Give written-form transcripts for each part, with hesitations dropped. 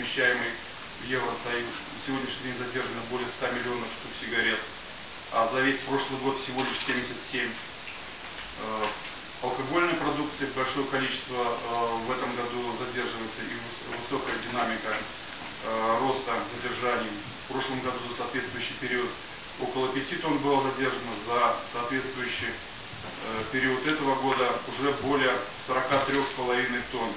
помещаемый в Евросоюз. На сегодняшний день задержано более 100 миллионов штук сигарет, а за весь прошлый год всего лишь 77. Алкогольной продукции большое количество в этом году задерживается, и высокая динамика роста задержаний. В прошлом году за соответствующий период около 5 тонн было задержано, за соответствующий период этого года уже более 43,5 тонн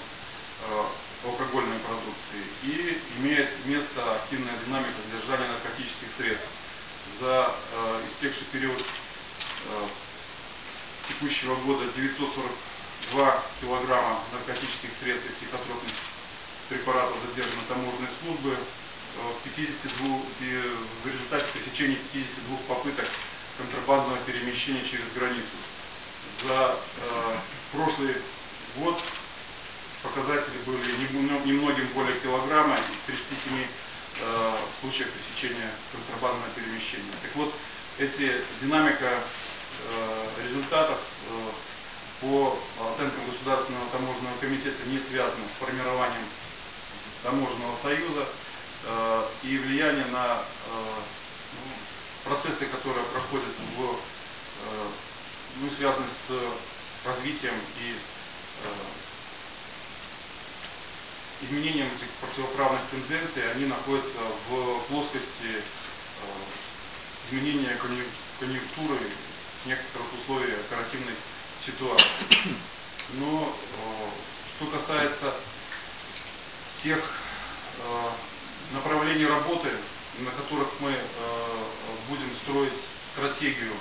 алкогольной продукции. И имеет место активная динамика задержания наркотических средств. За истекший период текущего года 942 килограмма наркотических средств и психотропных препаратов задержано таможенной службы в результате пресечения 52 попыток контрабандного перемещения через границу. За прошлый год показатели были немногим более килограмма и в 37 случаях пресечения контрабандного перемещения. Так вот, динамика результатов по оценкам Государственного таможенного комитета не связана с формированием таможенного союза и влияние на процессы, которые проходят связаны с развитием и изменением этих противоправных тенденций, они находятся в плоскости изменения конъюнктуры некоторых условий оперативной ситуации. Но что касается тех направлений работы, на которых мы будем строить стратегию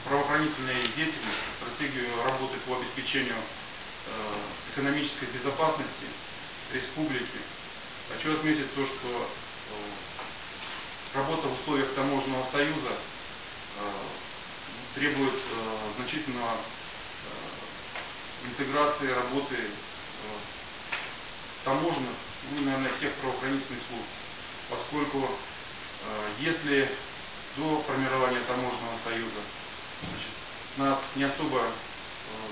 правоохранительной деятельности, стратегию работы по обеспечению экономической безопасности республики, хочу отметить то, что работа в условиях таможенного союза требует значительного интеграции работы таможенных, наверное, всех правоохранительных служб, поскольку если до формирования таможенного союза нас не особо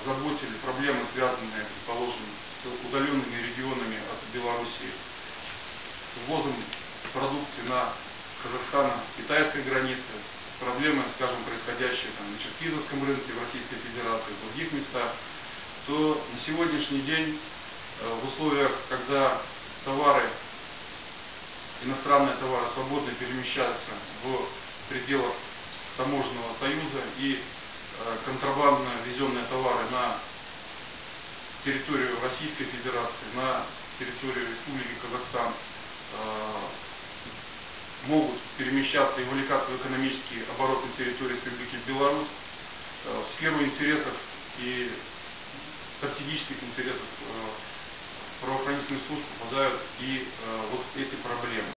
заботили проблемы, связанные, предположим, с удаленными регионами от Белоруссии, с ввозом продукции на Казахстано-китайской границе, с проблемами, скажем, происходящие на Черкизовском рынке в Российской Федерации, в других местах, то на сегодняшний день в условиях, когда иностранные товары свободно перемещаются в пределах таможенного союза и контрабандно ввезенные товары на территорию Российской Федерации, на территорию Республики Казахстан могут перемещаться и вовлекаться в экономический оборот на территории Республики Беларусь, в сферу интересов и стратегических интересов правоохранительных служб попадают и вот эти проблемы.